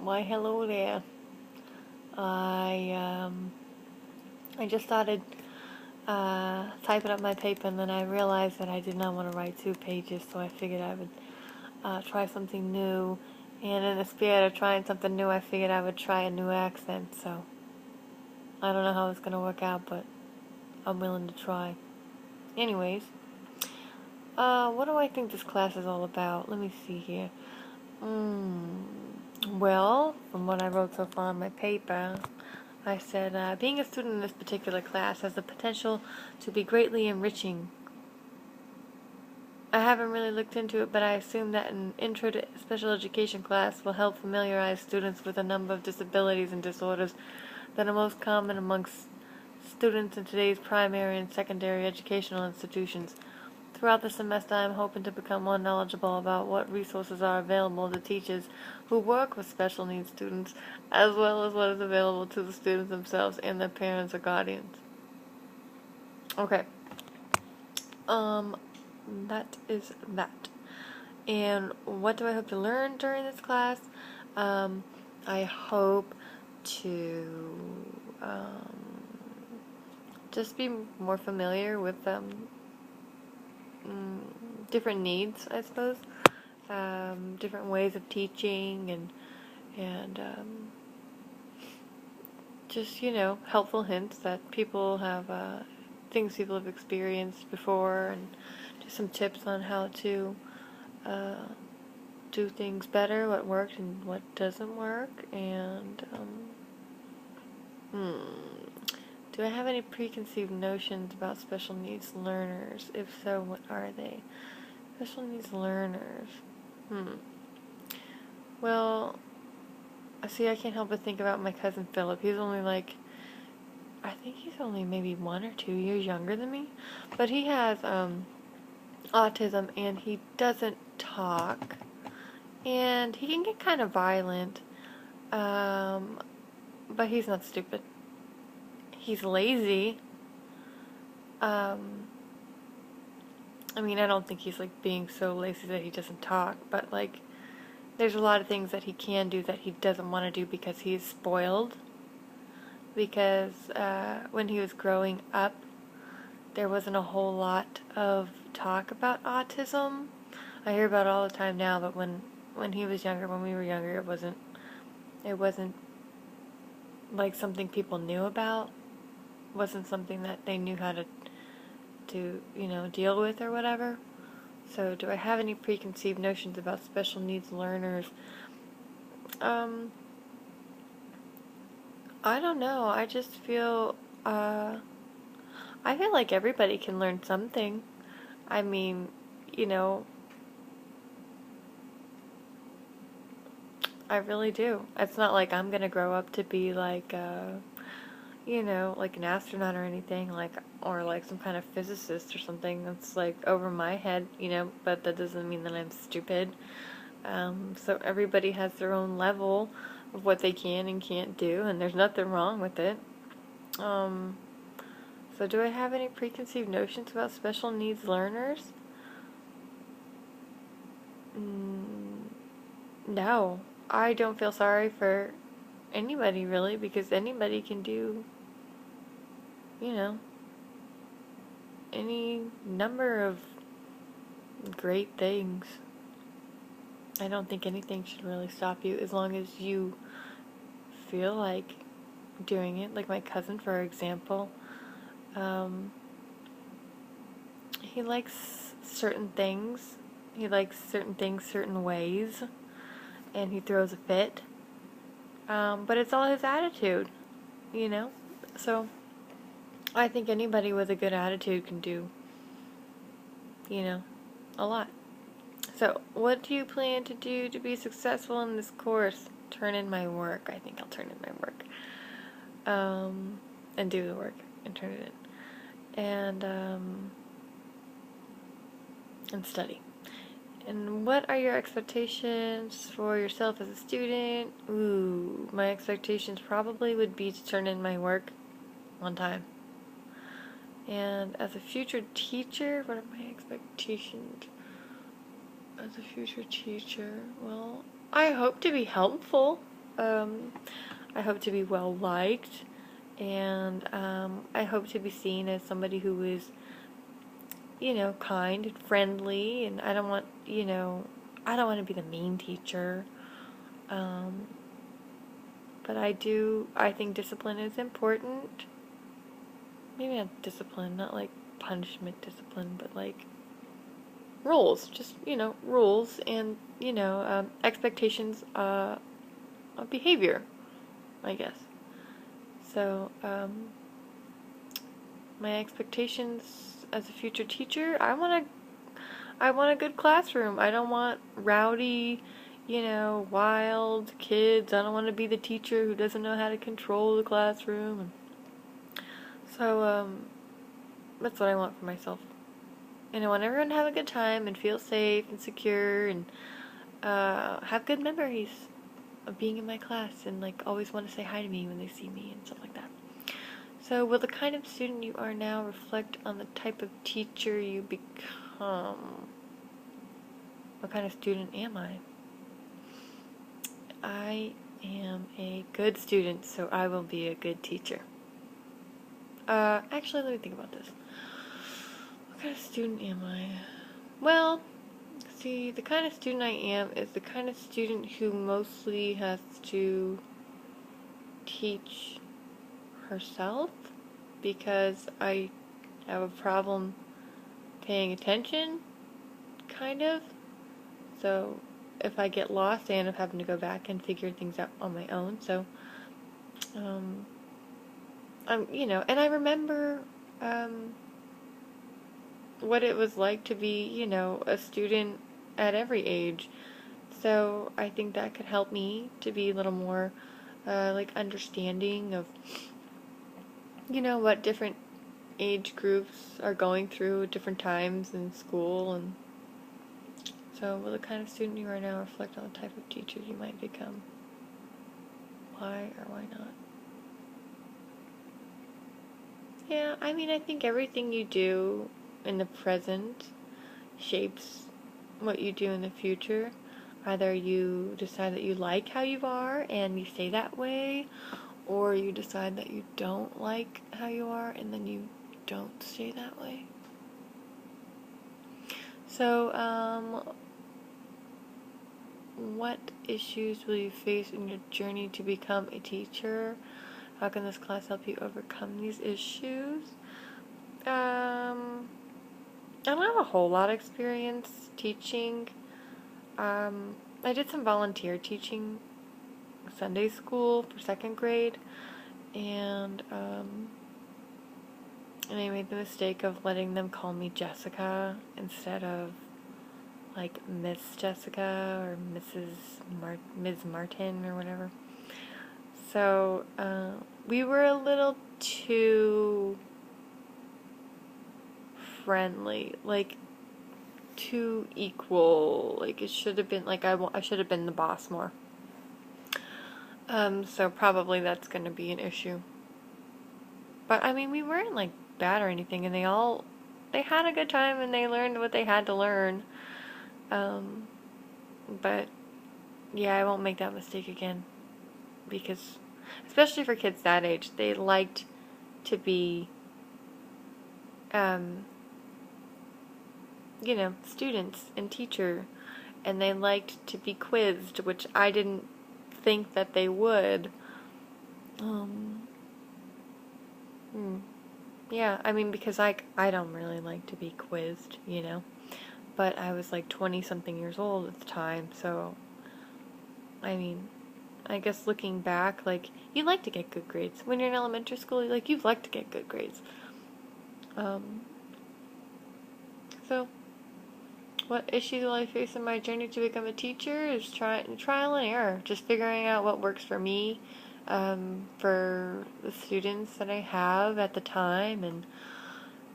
Why, hello there. I I just started typing up my paper, and then I realized that I did not want to write 2 pages, so I figured I would try something new. And in the spirit of trying something new, I figured I would try a new accent. So I don't know how it's gonna work out, but I'm willing to try. Anyways, what do I think this class is all about? Let me see here. Well, from what I wrote so far on my paper, I said, being a student in this particular class has the potential to be greatly enriching. I haven't really looked into it, but I assume that an intro to special education class will help familiarize students with a number of disabilities and disorders that are most common amongst students in today's primary and secondary educational institutions. Throughout the semester, I'm hoping to become more knowledgeable about what resources are available to teachers who work with special needs students, as well as what is available to the students themselves and their parents or guardians. Okay. That is that. And what do I hope to learn during this class? I hope to just be more familiar with different needs, I suppose, different ways of teaching, and just helpful hints that people have things people have experienced before, and just some tips on how to do things better, what worked and what doesn't work, and do I have any preconceived notions about special needs learners? If so, what are they? Special needs learners. Well, see, I can't help but think about my cousin Philip. He's only I think he's only maybe 1 or 2 years younger than me, but he has autism, and he doesn't talk, and he can get kind of violent, but he's not stupid. He's lazy. I mean, I don't think he's being so lazy that he doesn't talk, but there's a lot of things that he can do that he doesn't want to do because he's spoiled. Because when he was growing up, there wasn't a whole lot of talk about autism. I hear about it all the time now, but when he was younger, when we were younger, it wasn't like something people knew about. It wasn't something that they knew how to deal with or whatever. So, do I have any preconceived notions about special needs learners? I don't know. I just feel, I feel like everybody can learn something. I mean, I really do. It's not like I'm gonna grow up to be like an astronaut or anything, or some kind of physicist or something. That's over my head, but that doesn't mean that I'm stupid. So everybody has their own level of what they can and can't do, and there's nothing wrong with it. So do I have any preconceived notions about special needs learners? No. I don't feel sorry for anybody, really, because anybody can do, any number of great things. I don't think anything should really stop you as long as you feel like doing it. Like my cousin, for example, he likes certain things. He likes certain things certain ways, and he throws a fit. But it's all his attitude, So I think anybody with a good attitude can do, a lot. So, what do you plan to do to be successful in this course? Turn in my work. I think I'll turn in my work. And do the work and turn it in. And study. And what are your expectations for yourself as a student? Ooh, my expectations probably would be to turn in my work on time. And as a future teacher, what are my expectations? As a future teacher, well, I hope to be helpful. I hope to be well liked, and I hope to be seen as somebody who is, kind and friendly, and I don't want, I don't want to be the mean teacher. Um, but I think discipline is important. Maybe not discipline, not like punishment discipline, but like rules, just, rules and, expectations of behavior, I guess. So, my expectations as a future teacher, I want a good classroom. I don't want rowdy, wild kids. I don't want to be the teacher who doesn't know how to control the classroom. So, that's what I want for myself. And I want everyone to have a good time and feel safe and secure and have good memories of being in my class and like always want to say hi to me when they see me and stuff like that. So, will the kind of student you are now reflect on the type of teacher you become? What kind of student am I? I am a good student, so I will be a good teacher. Actually, let me think about this. What kind of student am I? Well, see, the kind of student I am is the kind of student who mostly has to teach herself because I have a problem paying attention, kind of. So if I get lost, I end up having to go back and figure things out on my own. So, and I remember what it was like to be, a student at every age. So I think that could help me to be a little more, like, understanding of, what different age groups are going through at different times in school. And so will the kind of student you are now reflect on the type of teacher you might become? Why or why not? Yeah, I mean, I think everything you do in the present shapes what you do in the future. Either you decide that you like how you are and you stay that way, or you decide that you don't like how you are and then you don't stay that way. So, what issues will you face in your journey to become a teacher? How can this class help you overcome these issues? I don't have a whole lot of experience teaching. I did some volunteer teaching Sunday school for second grade, and I made the mistake of letting them call me Jessica instead of like Miss Jessica or Ms. Martin or whatever. So we were a little too friendly, like too equal. Like it should have been like I should have been the boss more. So probably that's going to be an issue. But I mean, we weren't like bad or anything, and they had a good time and they learned what they had to learn. But yeah, I won't make that mistake again, because especially for kids that age, they liked to be students and teacher, and they liked to be quizzed, which I didn't think that they would. Yeah, I mean, because I don't really like to be quizzed, but I was like 20 something years old at the time, so I mean, I guess looking back, like, you like to get good grades. When you're in elementary school, you like to get good grades. So, what issues will I face in my journey to become a teacher is trial and error. Just figuring out what works for me, for the students that I have at the time,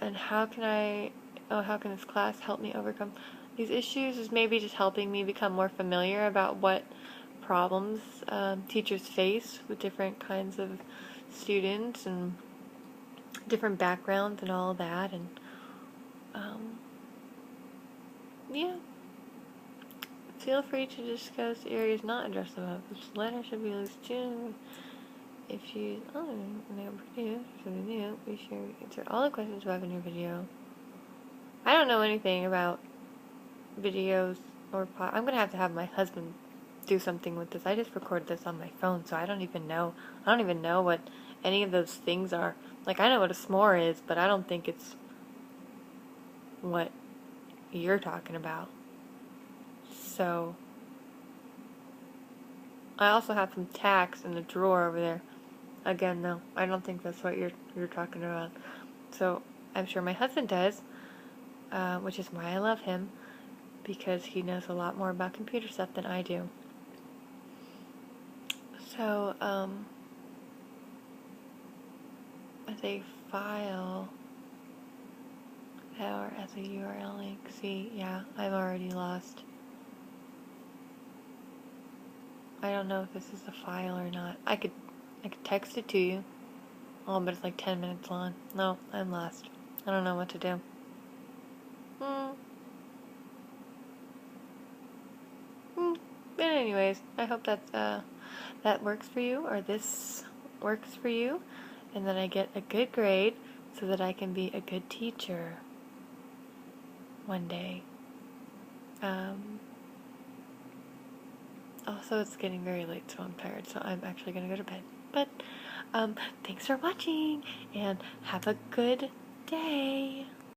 and how can this class help me overcome these issues? Is maybe just helping me become more familiar about what problems teachers face with different kinds of students and different backgrounds and all that, and yeah. Feel free to discuss areas not addressed above. This letter should be released soon. If you be sure to answer all the questions above in your video. I don't know anything about videos or I'm gonna have to have my husband do something with this. I just record this on my phone, so I don't even know what any of those things are. Like, I know what a s'more is, but I don't think it's what you're talking about. So I also have some tacks in the drawer over there. Again, no, I don't think that's what you're talking about. So I'm sure my husband does, which is why I love him, because he knows a lot more about computer stuff than I do. So, as a file, or as a URL link, see, yeah, I'm already lost. I don't know if this is a file or not. I could text it to you. Oh, but it's like 10 minutes long. No, I'm lost. I don't know what to do. But anyways, I hope that works for you, or this works for you, and that I get a good grade so that I can be a good teacher one day. Also, it's getting very late, so I'm tired, so I'm actually gonna go to bed. But, thanks for watching, and have a good day.